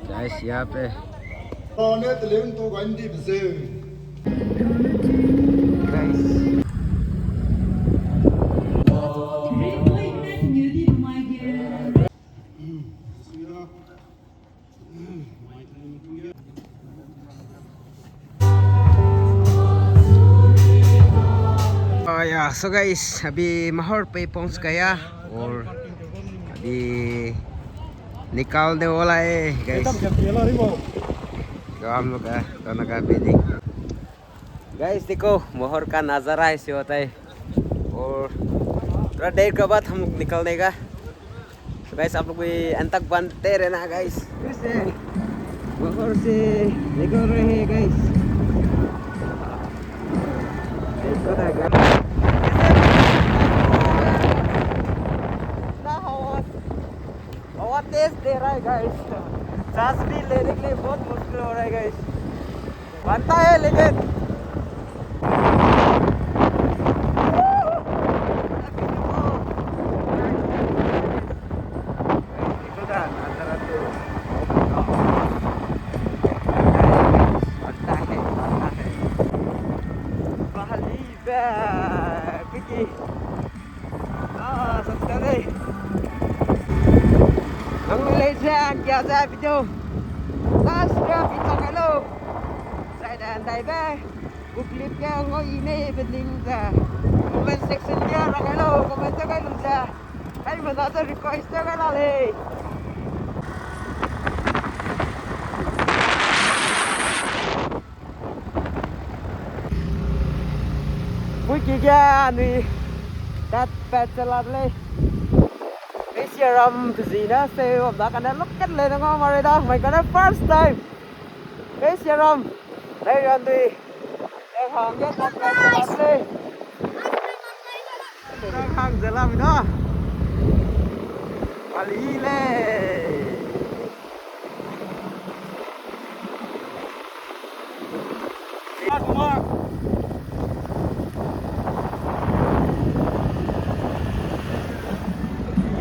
Guys यहाँ पे guys या सो गाइस अभी माहौर पे पहुंच गया और अभी निकालने वाला है गाइस। तो हम लोग का दोनों का बिल्डिंग गाइस देखो माहौर का नज़ारा ऐसे होता है और थोड़ा देर के बाद हम लोग निकलने का। तो गाइस आप लोग भी अंत तक बनते रहना गाइस। फिर से माहौर से निकल रहे हैं गाइस। हवा तेज दे रहा है गाइस, सांस भी लेने के लिए बहुत मुश्किल हो रहा है गाइस। बनता है लेकिन kia ra video last video hello saya dan Taiba clip kia ngồi ini bening ra comment section dia orang hello comment cho cái luôn ra cái mình đã request cho cái là đi vui kia ni dat bachelor lên serum gì đó serum đó cái đó lúc cách lên nó ngon mà đó mày cái đó first time cái serum đây rồi tùy đây hàng với tất cả các bạn đi hàng giờ làm đó Bali lên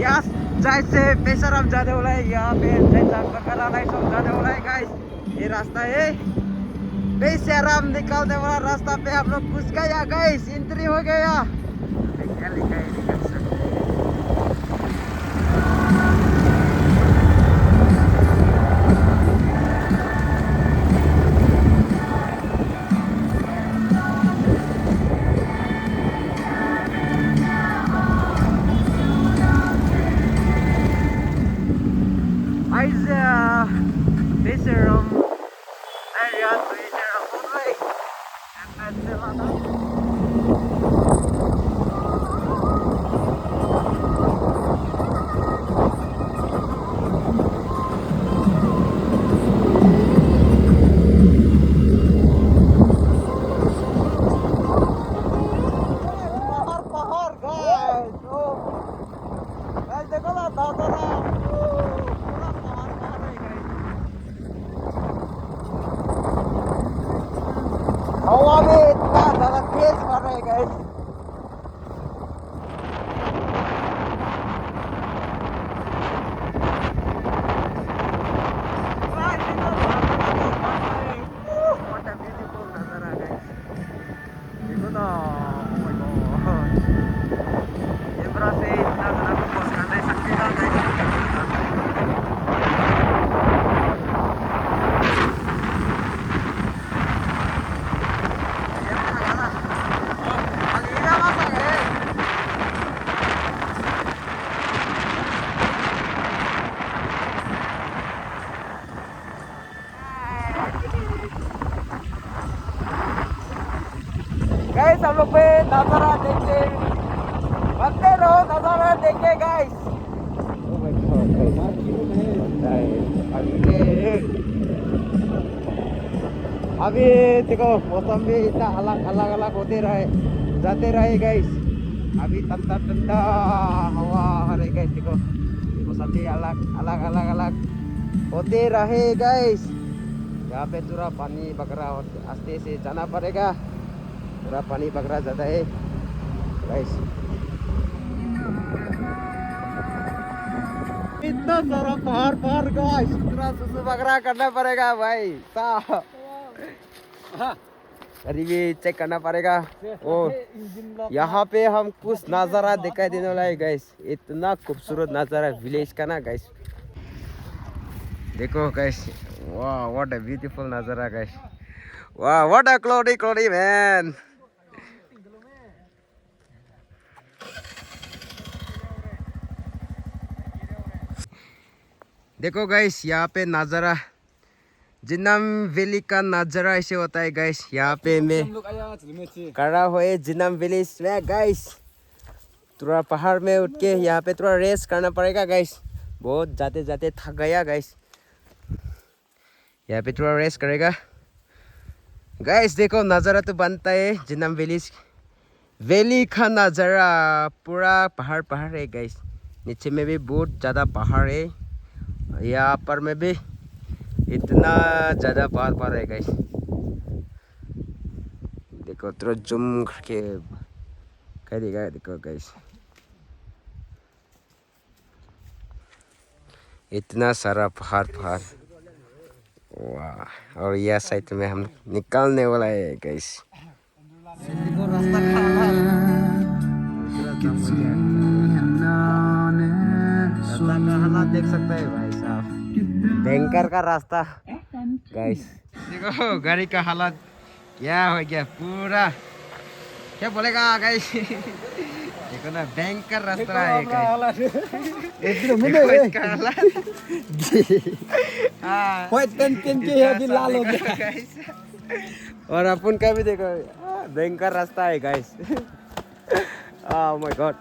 yes जैसे बेसरम जाने वाला है यहाँ पे सब जाने वाला है गाइस। ये रास्ता है बेसरम निकलने वाला रास्ता पे हम लोग घुस गया गाइस, एंट्री हो गया। क्या लिखा है Beseram area to Beseram Footway and Pennsylvania. Pahar guys, guys देखो ना दादा हवा में इतना ज़्यादा तेज मार रहे हैं गाइस। What a beautiful नज़ारा गाइस। देखो ना, oh my god, कैमरा से इतना ज़्यादा फोकस कर नहीं सकते गाइस। गाइस हम लोग पे नजारा देखते बनते रहो, नजारा देखे गाइस। अभी देखो मौसम भी इतना अलग अलग अलग होते रहे जाते रहे गाइस। अभी ठंडा ठंडा हवा आ रही गाइस, देखो मौसम भी अलग अलग अलग अलग होते रहे गाइस। यहाँ पे पूरा पानी बगरा और आस्ते से जाना पड़ेगा, पूरा पानी बगरा जाता है गाइस। इतना सारा पहाड़ पहाड़ गाइस, इतना सुसु बगरा करना पड़ेगा भाई साहब। अरे ये चेक करना पड़ेगा। और यहाँ पे हम कुछ नज़ारा दिखाई देने वाला है गाइस, इतना खूबसूरत नज़ारा विलेज का ना गाइस। देखो गाइस, वाह व्हाट अ ब्यूटीफुल नज़ारा गाइस, वाह व्हाट अ क्लाउडी मैन। देखो गाइस, यहाँ पे नज़ारा जिन्नाम वैली का नज़ारा ऐसे होता है गाइस। यहाँ पे मैं खड़ा हुए जिन्नाम वैली में गाइस, थोड़ा पहाड़ में उठ के यहाँ पे थोड़ा रेस्ट करना पड़ेगा गाइस। बहुत जाते जाते थक गया गाइस, यहाँ पे थोड़ा रेस्ट करेगा गाइस। देखो नज़ारा तो बनता है जिन्नाम वैली का नज़ारा, पूरा पहाड़ पहाड़ है गाइस। नीचे में भी बहुत ज़्यादा पहाड़ है, यहाँ पर में भी इतना ज़्यादा पहाड़ है गाइस। देखो थोड़ा जूम करके कह देगा, देखो गाइस इतना सारा पहाड़ पहाड़, वाह। और यह साइड में हम निकालने वाला है गाइस। देखो रास्ता का हालात देख सकते हैं भाई साहब, भयंकर का रास्ता गाइस। देखो गाड़ी का हालत क्या हो गया, पूरा क्या बोलेगा गाइस। देखो ना भयंकर रास्ता है गाइस। इसका हालत लाल हो गया गाइस। और अपन का भी देखो भयंकर रास्ता है गाइस। ओह माय गॉड,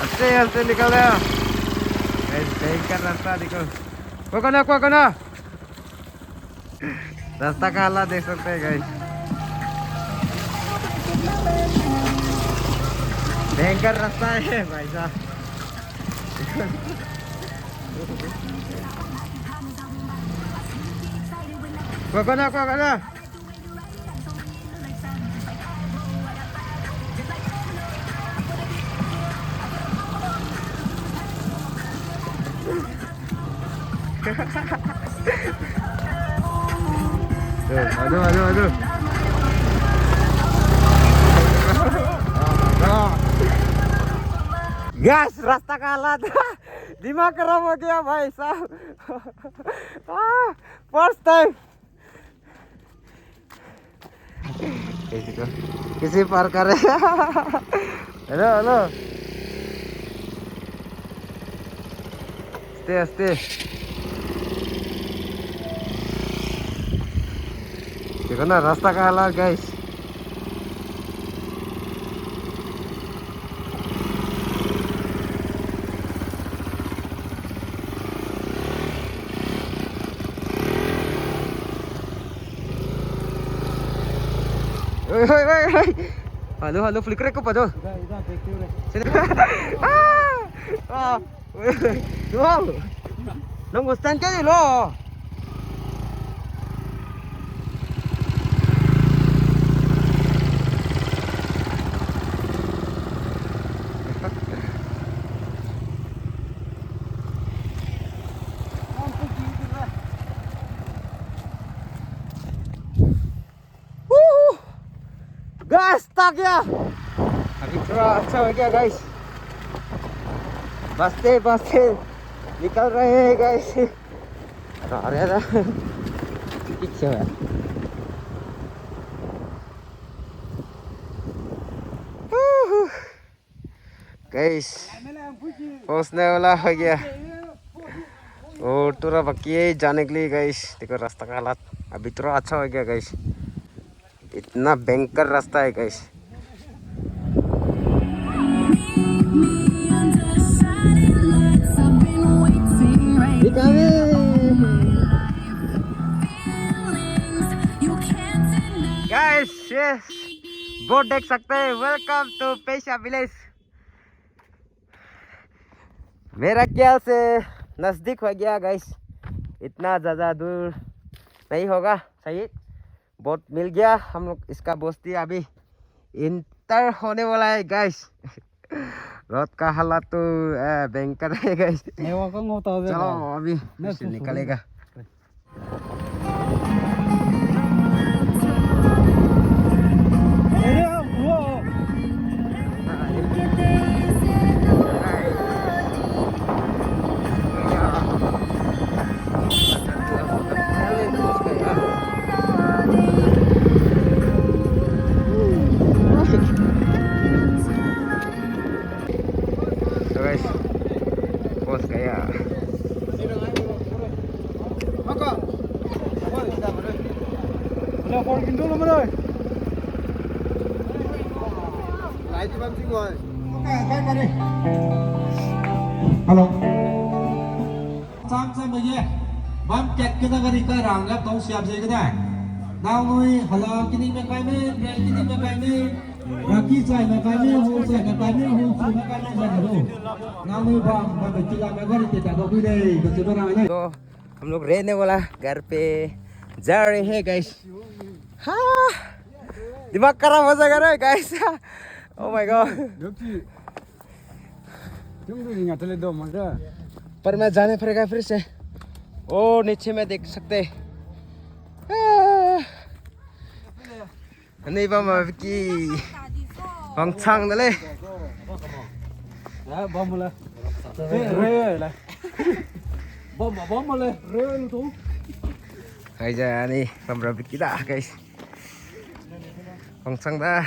अच्छे अच्छे निकल रहे हो भयंकर रास्ता। देखो कोको ना रास्ता का हालत देख सकते हैं गाइस, भयंकर रास्ता है भाई साहब। कोको ना aduh. Gas, रास्ता का हालत दिमाग खराब हो गया भाई साहब। फर्स्ट टाइम किसी पार कर रहे। हेलो आस्ते देखो ना रास्ता का हालत guys. Halo, flicker ko pa do. Wow. Nung gustan ka lo. Gas tak ya. अभी थोड़ा अच्छा हो गया गाइस, बसते निकल रहे हैं गाइस। अरे पीछे है गाइस, पहुंचने वाला हो गया और थोड़ा बाकी है जाने के लिए गाइस। देखो रास्ता का हालत अभी थोड़ा अच्छा हो गया गाइस, इतना भयंकर रास्ता है गाइस। गाइस बोर्ड देख सकते हैं, वेलकम टू पेशा विलेज। मेरा ख्याल से नज़दीक हो गया गाइस, इतना ज़्यादा दूर नहीं होगा। सही बोट मिल गया हम लोग, इसका बस्ती अभी इन स्टार्ट होने वाला है गाइस रोड का हालात तो भयंकर है गाइस चलो अभी से निकलेगा guys bos kayak Hello. Sam bây giờ bám chặt cái ta đi cái ràng gấp tông xẹp gì cái này. Nào người hello cái đi mấy cái mấy cái đi mấy cái mấy là kí chạy mấy cái mấy hồ chạy mấy cái mấy hồ chạy mấy cái mấy chạy đâu. Nào người bám bám chỉ là mấy cái đi chạy đâu đi đây cái chỗ nào nhá. तो हम लोग रहने वाला घर पे जा रहे हैं गाइस हाँ दिमाग खराब हो जाएगा रे गाइस ओ माय गॉड पर मैं जाने पड़ेगा फिर से ओ नीचे में देख सकते नहीं बाबा की पंचांग दले hay giờ đi làm rồi bị đã guys पंचांग dah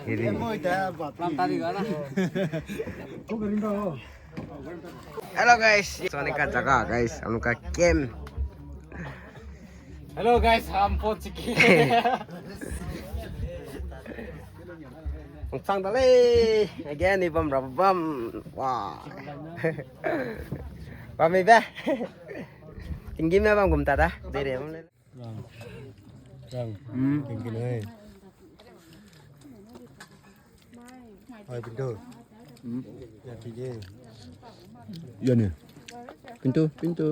ini hello guys soalnya kan jaga guys हम लोग का गेम हेलो गाइस हम पहुंच चुके पंचांग dale again ni bom rubber bom wah bom đi be tinggi me bom gum ta dah dere bom Tinggi nih. Hai pintu. Ya tiga. iya nih pintu pintu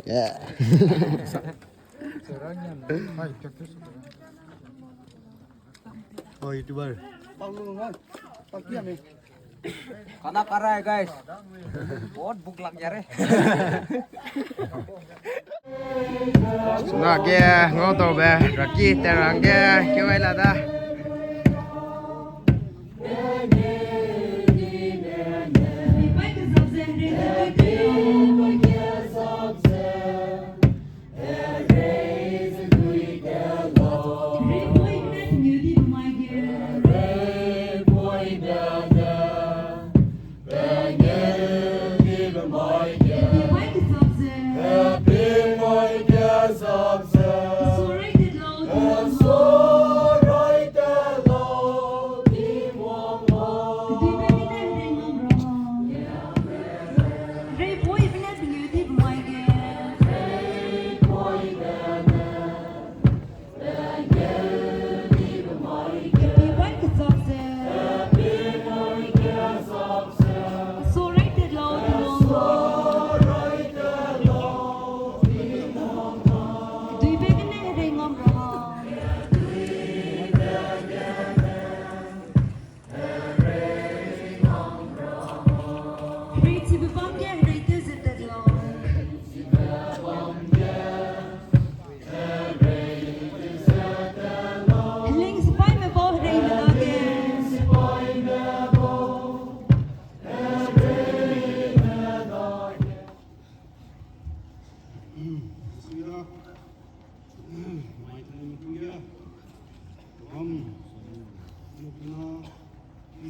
ya Oh itu bar. खाना खा रहा है guys बहुत भूख लग जा रहे सुना के ngó tàu về rồi chi tên rằng ke kêu ai là ta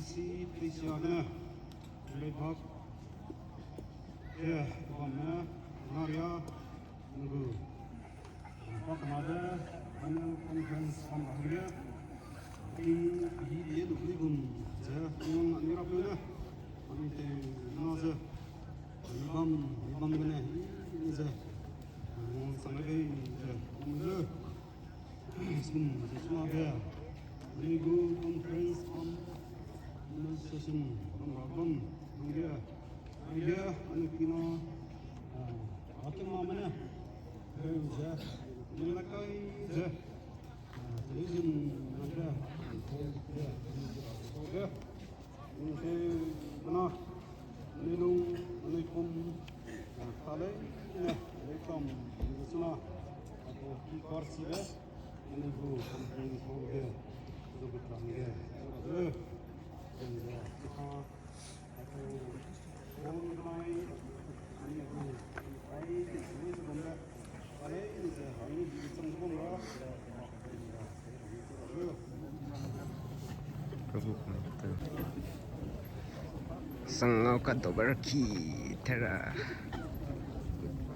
isi prisiana lebak ya bamna naria ngu pakmada ana conference on ahliya di dia dukli gum ja nang nirapuna ante naza libam gane za nang sangai ja ngu sum suma ga Ligu conference on session on Rabban India and Kino Akamamana Nilaka Prabhu Sangau ka dobaraki tera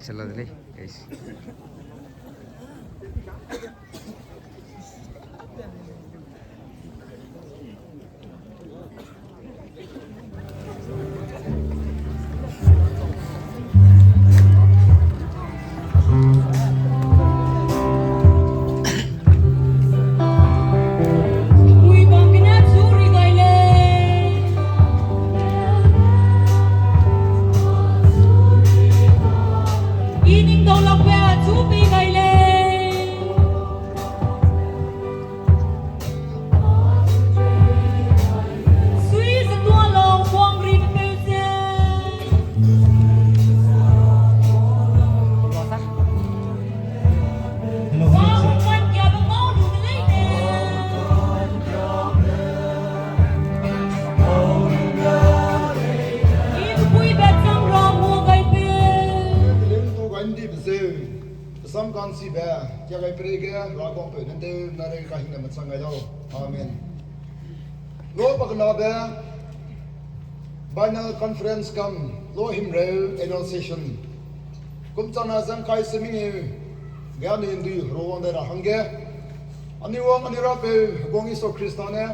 चला दे guys Sam kan si ba kya kai prege ra gong pe nte na re ka hin na sang ga do amen lo pak na ba final conference kam lo him re annual session kum chana jang kai semi ni ga ni ndu ro won da hange ani wong ani ra pe gong iso kristane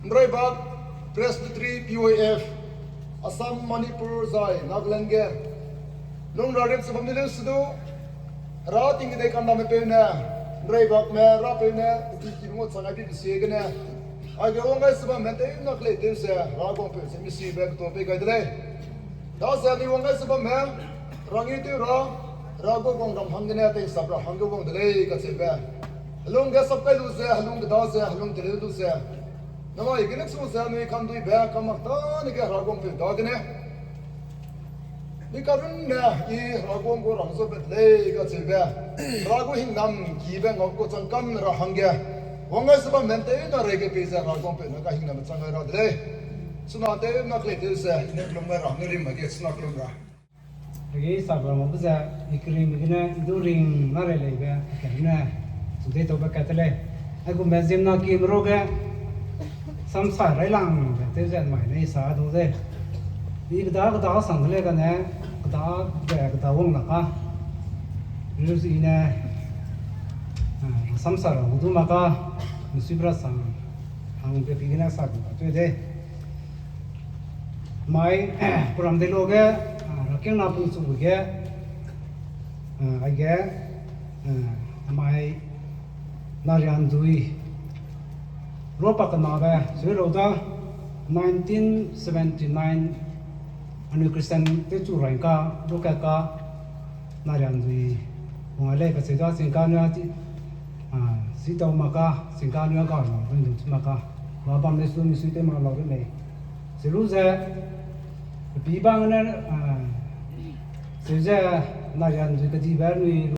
ndrai ba presbytery POF Assam Manipur zai Nagaland ge Nung rarit sebab ni sudu rat tinggi dek anda mepena driver me rapena di ngot sangat di segene age ongai sebab mente nak le tem se ragong pe se misi bag to pe gaidle da se di ongai sebab me rangi tu rago gong ram hangene te sabra hango gong dele ka se ba lung ge sab kai lu se lung da se lung tere lu se nama igenek so se me kan du ba kamak ta ni ge ragong pe da gene Nikarun na i ragong ko rangso betle ka chebe rago hing nam ki be ngok ko changkan ra hangge wonga saba mente na rege pesa ragong pe na ka hing nam changai ra de suna te na kle te se ne klom ra ngri ma ge sna klom ra Lagi sabra mo buza ikring gina during nare le ga kana sude to ba katale aku mezim na ki mroga samsa rai lang te zen mai nei sa do de ni ga sang le ga ne ga wong na ka ni si ne samsa ra udu ma ka musibra sang hang pe pigina sa ga to de mai pram de loge Keng na pun sung ge, age, mai narian dui, ropa kana be, so da 1979 anu Kristen te chu rain ka, roka ka narian dui, ngale ka se da singka nya ti, si tau maka singka nya ka no, dun dun maka, ba bam le su mi su te ma lo le, se lu ze, bi bang na Sejak narian juga di Bernui